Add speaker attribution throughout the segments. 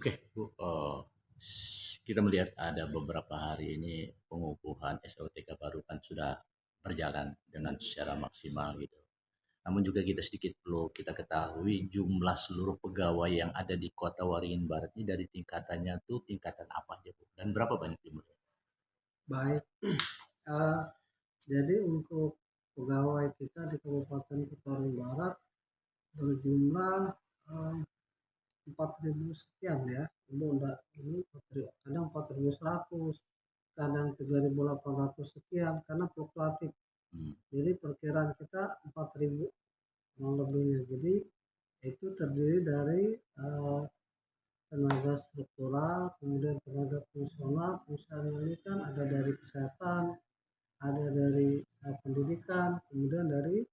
Speaker 1: Oke, Bu, kita melihat ada beberapa hari ini pengukuhan SOTK baru kan sudah berjalan dengan secara maksimal gitu. Namun juga kita sedikit perlu kita ketahui jumlah seluruh pegawai yang ada di Kota Waringin Barat ini dari tingkatannya tuh tingkatan apa aja, Bu? Dan berapa banyak jumlahnya?
Speaker 2: Baik, eh, jadi untuk pegawai kita di Kabupaten Kutawi Barat berjumlah eh, 4.000 sekian ya. Enggak ini 4.000, kadang 4.100, kadang 3.800 sekian karena fluktuatif.
Speaker 1: Hmm.
Speaker 2: Jadi perkiraan kita 4.000 kurang lebihnya. Jadi itu terdiri dari tenaga struktural, kemudian tenaga fungsional. Fungsional ini kan ada dari kesehatan, ada dari pendidikan, kemudian dari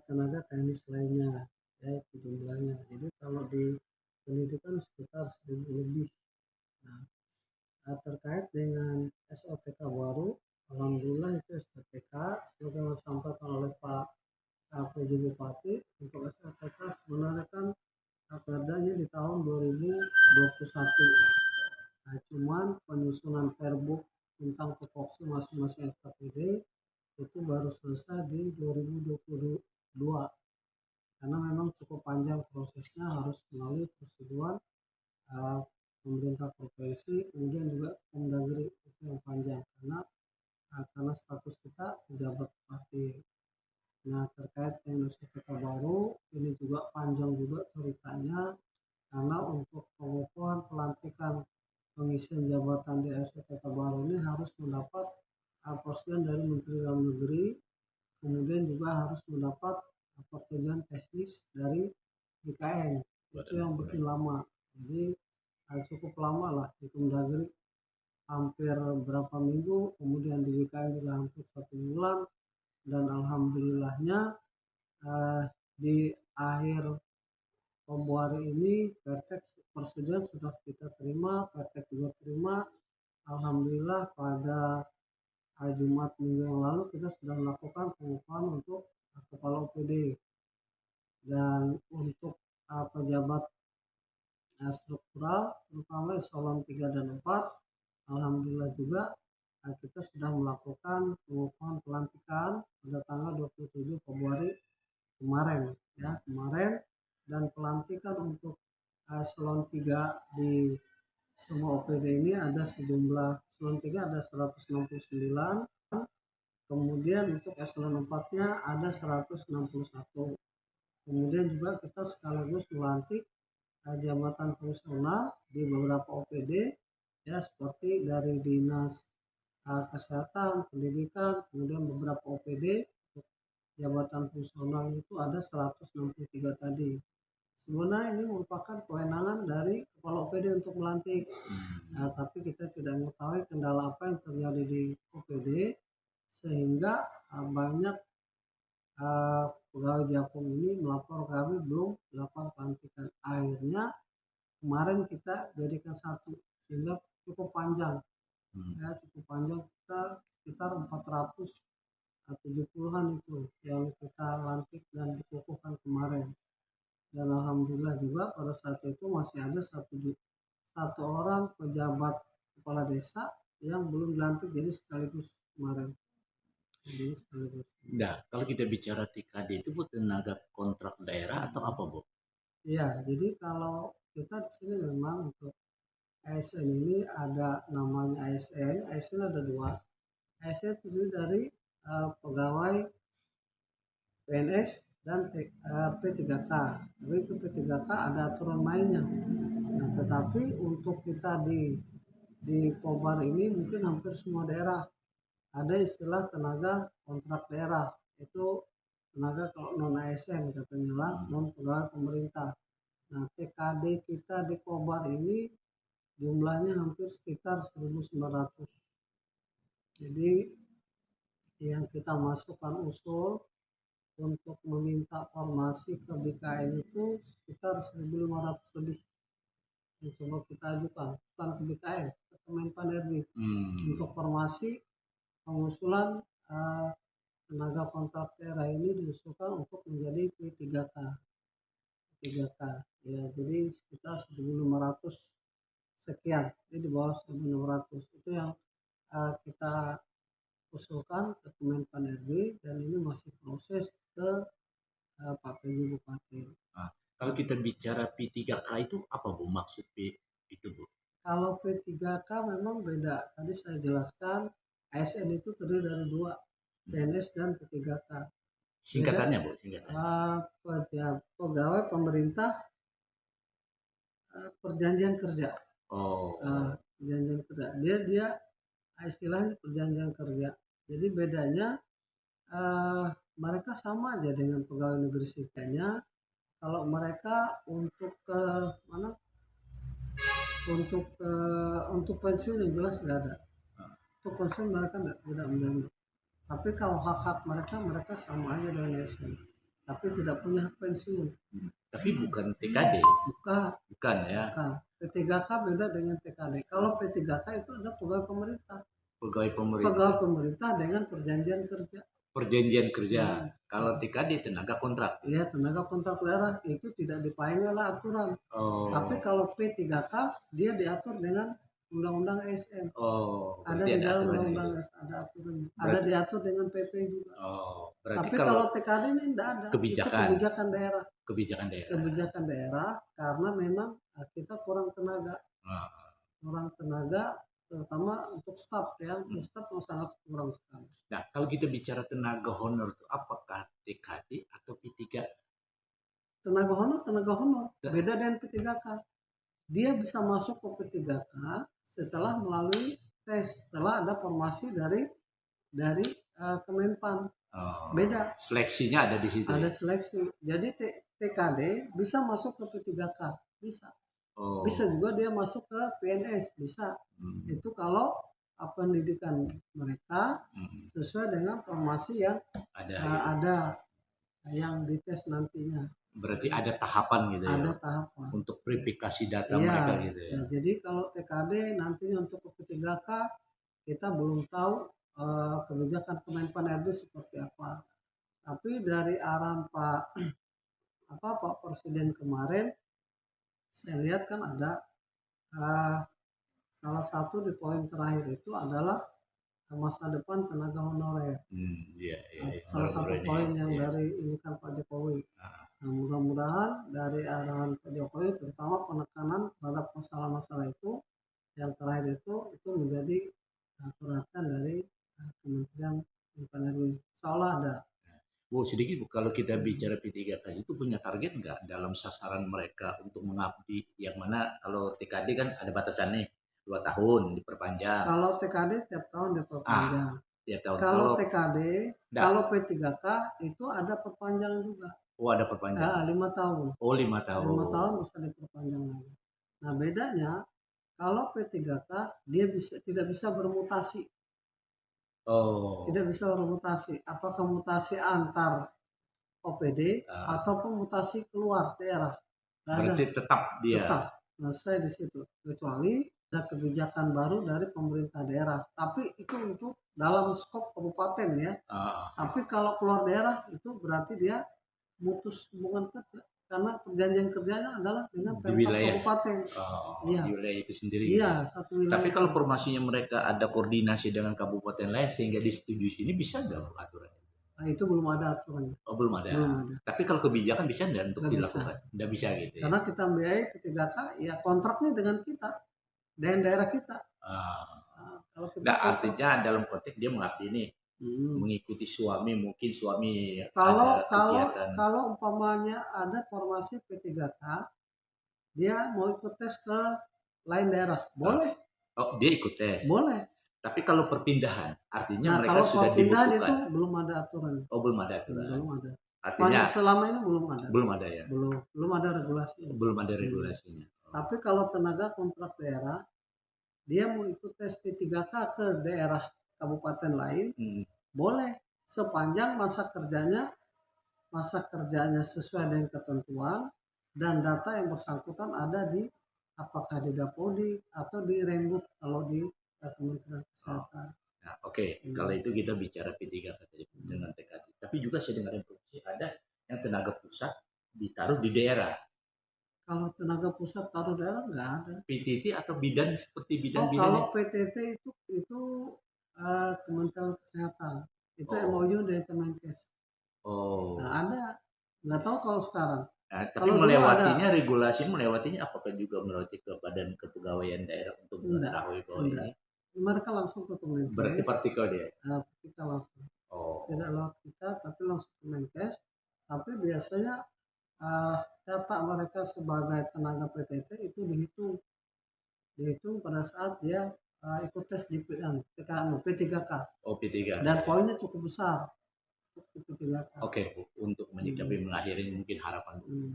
Speaker 2: tenaga teknis lainnya, ya itu jumlahnya. Jadi kalau di pendidikan sekitar 1.000 lebih. Nah, terkait dengan SOTK baru, alhamdulillah itu SOTK sebagai disampaikan oleh Pak PJ Bupati untuk SOTK sebenarnya kan perdanya di tahun 2021. Nah, cuman penyusunan perbuk tentang tupoksi masing-masing SKPD itu baru selesai di 2022 karena memang cukup panjang prosesnya, harus melalui persetujuan uh, pemerintah provinsi, kemudian juga Kemdagri, itu yang panjang karena status kita pejabat bupati. Nah, terkait dengan SPK baru ini juga panjang juga ceritanya karena untuk pengukuhan pelantikan pengisian jabatan di SPK baru ini harus mendapat persetujuan dari Menteri Dalam Negeri, kemudian juga harus mendapat persetujuan teknis dari BKN. Itu
Speaker 1: Badan
Speaker 2: yang bikin
Speaker 1: Hukum.
Speaker 2: lama. Jadi cukup lama lah di Kemdagri, hampir berapa minggu, kemudian di BKN juga hampir 1 bulan, dan alhamdulillahnya di akhir Februari ini Pertek persetujuan sudah kita terima, Pertek juga terima. Alhamdulillah pada Jumat minggu yang lalu kita sudah melakukan pengukuhan untuk kepala OPD, dan untuk pejabat struktural terutama eselon 3 dan 4, alhamdulillah juga kita sudah melakukan pengukuhan pelantikan pada tanggal 27 Februari kemarin, ya kemarin. Dan pelantikan untuk eselon 3 di semua OPD ini ada sejumlah, eselon 3 ada 169, kemudian untuk eselon 4-nya ada 161. Kemudian juga kita sekaligus melantik jabatan fungsional di beberapa OPD, ya seperti dari dinas kesehatan, pendidikan, kemudian beberapa OPD untuk jabatan fungsional itu ada 163 tadi. Sebenarnya ini merupakan kewenangan dari kepala OPD untuk melantik. Nah, tapi kita tidak mengetahui kendala apa yang terjadi di OPD sehingga banyak pegawai Jakpro ini melapor kami belum melakukan pelantikan. Akhirnya kemarin kita jadikan satu sehingga cukup panjang, ya cukup panjang, kita sekitar 470-an itu yang kita lantik dan dikukuhkan kemarin. Dan alhamdulillah juga pada saat itu masih ada satu orang pejabat kepala desa yang belum dilantik, jadi sekaligus kemarin, jadi sekaligus.
Speaker 1: Nah, kalau kita bicara TKD itu Bu tenaga kontrak daerah atau apa, Bu?
Speaker 2: Iya, jadi kalau kita di sini memang untuk ASN ini ada namanya ASN. ASN ada dua. ASN terdiri dari pegawai PNS dan P3K. Tapi itu P3K ada aturan mainnya. Nah, tetapi untuk kita di Kobar ini mungkin hampir semua daerah ada istilah tenaga kontrak daerah. Itu tenaga kalau non ASN katanya lah, non pegawai pemerintah. Nah, TKD kita di Kobar ini jumlahnya hampir sekitar 1.900. Jadi yang kita masukkan usul untuk meminta formasi ke BKN itu sekitar 1.500 lebih yang coba kita ajukan, bukan ke BKN, ke Kemenpan RB, untuk formasi pengusulan uh, tenaga kontrak daerah ini diusulkan untuk menjadi P3K. 3K, ya jadi sekitar 1.500 sekian, jadi di bawah 1.600 itu yang kita usulkan ke Kemenpan RB dan ini masih proses ke Pak PJ Bupati.
Speaker 1: Nah, kalau kita bicara P3K itu apa Bu maksud itu Bu?
Speaker 2: Kalau P3K memang beda. Tadi saya jelaskan ASN itu terdiri dari dua, PNS dan P3K.
Speaker 1: Singkatannya Bu, singkatannya.
Speaker 2: Pegawai pemerintah perjanjian kerja.
Speaker 1: Oh,
Speaker 2: Perjanjian kerja. Dia istilahnya perjanjian kerja. Jadi bedanya mereka sama aja dengan pegawai negeri sipilnya. Kalau mereka untuk ke mana? Untuk pensiun yang jelas nggak ada. Untuk pensiun mereka tidak menjamin. Tapi kalau hak-hak mereka sama aja dengan ASN. Tapi tidak punya hak pensiun.
Speaker 1: Tapi bukan TKD. Bukan ya.
Speaker 2: Bukan. P3K beda dengan TKD. Kalau P3K itu ada pegawai pemerintah. Pegawai pemerintah dengan perjanjian kerja.
Speaker 1: Perjanjian kerja. Kalau TKD tenaga kontrak.
Speaker 2: Iya, tenaga kontrak daerah itu tidak dipayungi oleh aturan. Tapi kalau P3K dia diatur dengan Undang-Undang ASN. Ada di dalam Undang-Undang ASN, ada aturan. Ada diatur dengan PP juga. Tapi kalau TKD ini tidak ada. Itu kebijakan daerah. Kebijakan daerah karena memang kita kurang tenaga. Terutama untuk staf ya. Untuk staf sangat kurang sekali.
Speaker 1: Nah, kalau kita bicara tenaga honor itu apakah TKD atau P3?
Speaker 2: Tenaga honor beda dengan P3K. Dia bisa masuk ke P3K setelah melalui tes, setelah ada formasi dari Kemenpan. Beda.
Speaker 1: Seleksinya ada di situ.
Speaker 2: Ada seleksi. Jadi TKD bisa masuk ke P3K, bisa. Bisa juga dia masuk ke PNS, bisa. Itu kalau pendidikan mereka sesuai dengan formasi yang ada yang dites nantinya.
Speaker 1: Berarti ada tahapan gitu ya?
Speaker 2: Ada tahapan.
Speaker 1: Untuk verifikasi data mereka gitu ya?
Speaker 2: Jadi kalau TKD nantinya untuk P3K kita belum tahu kebijakan Kemenpan RB seperti apa. Tapi dari arahan Pak Presiden kemarin, saya lihat kan ada salah satu di poin terakhir itu adalah masa depan tenaga honorer. Salah satu poin yang dari ini kan Pak Jokowi. Nah, mudah-mudahan dari arahan Pak Jokowi terutama penekanan terhadap masalah-masalah itu yang terakhir itu menjadi perhatian dari Kementerian Pertanian. Seolah ada.
Speaker 1: Sedikit Bu, kalau kita bicara P3K itu punya target nggak dalam sasaran mereka untuk mengabdi? Yang mana kalau TKD kan ada batasannya 2 tahun diperpanjang.
Speaker 2: Kalau TKD tiap tahun diperpanjang.
Speaker 1: Tiap tahun.
Speaker 2: Kalau TKD, kalau P3K itu ada perpanjangan juga.
Speaker 1: Ada perpanjangan.
Speaker 2: 5 tahun.
Speaker 1: 5 tahun.
Speaker 2: 5 tahun bisa diperpanjang lagi. Nah bedanya kalau P3K dia tidak bisa bermutasi. Tidak bisa bermutasi. Apakah mutasi antar OPD ataupun mutasi keluar daerah?
Speaker 1: Berarti tetap dia.
Speaker 2: Tetap. Nah, saya di situ. Kecuali ada kebijakan baru dari pemerintah daerah. Tapi itu untuk dalam skop kabupaten ya. Tapi kalau keluar daerah itu berarti dia mutus hubungan kerja. Karena perjanjian kerjanya adalah dengan Pemkab kabupaten.
Speaker 1: Di wilayah itu sendiri.
Speaker 2: Iya, satu wilayah.
Speaker 1: Tapi kalau formasinya mereka ada koordinasi dengan kabupaten lain sehingga disetujui sini bisa nggak aturan?
Speaker 2: Nah, itu belum ada aturannya.
Speaker 1: Belum ada. Tapi kalau kebijakan bisa nggak untuk dilakukan? Nggak bisa gitu ya?
Speaker 2: Karena kita membiayai P3K, ya kontraknya dengan kita, dengan daerah kita.
Speaker 1: Kalau kita artinya dalam konteks dia mengabdi nih, mengikuti suami, mungkin suami
Speaker 2: kalau umpamanya ada formasi P3K, dia mau ikut tes ke lain daerah, boleh.
Speaker 1: Dia ikut tes.
Speaker 2: Boleh.
Speaker 1: Tapi kalau perpindahan, artinya mereka sudah
Speaker 2: dibekukan. Itu belum ada aturan.
Speaker 1: Belum ada aturan.
Speaker 2: Belum ada.
Speaker 1: Artinya
Speaker 2: selama ini belum ada.
Speaker 1: Belum ada ya.
Speaker 2: Belum ada regulasinya.
Speaker 1: Belum ada regulasinya.
Speaker 2: Tapi kalau tenaga kontrak daerah, dia mau ikut tes P3K ke daerah kabupaten lain, boleh sepanjang masa kerjanya sesuai dengan ketentuan dan data yang bersangkutan ada di apakah di Dapodi atau di Rembuk kalau di Kementerian Kesehatan.
Speaker 1: Nah, kalau itu kita bicara P3K tadi dengan TKD. Tapi juga saya dengar informasi ada yang tenaga pusat ditaruh di daerah.
Speaker 2: Kalau tenaga pusat taruh daerah nggak ada.
Speaker 1: PTT atau bidan seperti
Speaker 2: Oh,
Speaker 1: bidan-bidan
Speaker 2: kalau
Speaker 1: itu?
Speaker 2: PTT itu Kementerian Kesehatan. Itu
Speaker 1: Oh,
Speaker 2: MOU dari Kemenkes. Nggak
Speaker 1: oh.
Speaker 2: ada. Nggak tahu kalau sekarang.
Speaker 1: Nah, tapi
Speaker 2: Kalau dulu ada.
Speaker 1: melewatinya, regulasi melewatinya apakah juga melewati ke Badan Kepegawaian Daerah untuk
Speaker 2: Enggak.
Speaker 1: mengetahui bahwa
Speaker 2: Enggak.
Speaker 1: ini
Speaker 2: Mereka langsung ke
Speaker 1: berarti
Speaker 2: Kemenkes.
Speaker 1: partikel dia?
Speaker 2: Kita langsung. Tidak
Speaker 1: Oh,
Speaker 2: lewat kita, tapi langsung ke Kemenkes. Tapi biasanya eh, data mereka sebagai tenaga PTT itu dihitung pada saat dia ikut tes di P3K
Speaker 1: oh P3
Speaker 2: dan
Speaker 1: ya.
Speaker 2: poinnya cukup besar untuk P3K.
Speaker 1: Oke, Bu. Untuk menyikapi
Speaker 2: Hmm,
Speaker 1: mengakhiri mungkin harapan Bu.
Speaker 2: hmm.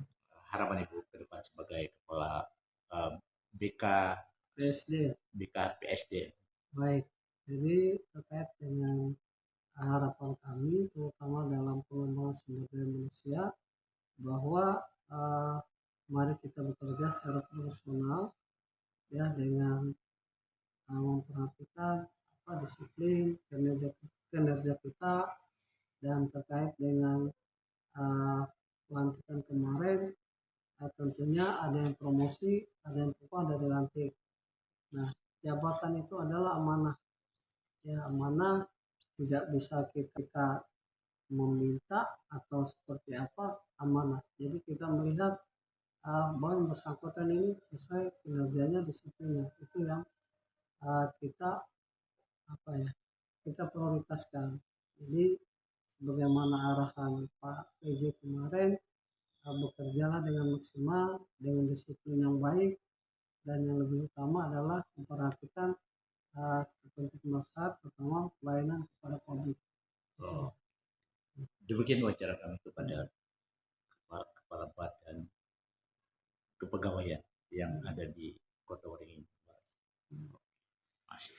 Speaker 1: Harapan Ibu ke depan sebagai kepala eh, BK
Speaker 2: PSD
Speaker 1: BKPSD.
Speaker 2: baik. Jadi terkait dengan harapan kami terutama dalam pengembangan sumber daya manusia bahwa eh, mari kita bekerja secara profesional ya dengan memperhatikan disiplin kinerja kita dan terkait dengan pelantikan kemarin tentunya ada yang promosi ada yang pupah ada yang lantik. Nah, jabatan itu adalah amanah ya, amanah tidak bisa kita meminta atau seperti apa, amanah. Jadi kita melihat bahwa yang bersangkutan ini sesuai kinerjanya disiplinnya itu yang kita apa ya, kita prioritaskan. Jadi sebagaimana arahan Pak PJ kemarin, bekerjalah dengan maksimal dengan disiplin yang baik dan yang lebih utama adalah memperhatikan kepentingan masyarakat terutama pelayanan kepada publik. Itu.
Speaker 1: Oh, demikian wawancara kami kepada kepala badan kepegawaian yang ada di Kota Waringin.
Speaker 2: Hmm.
Speaker 1: Masih.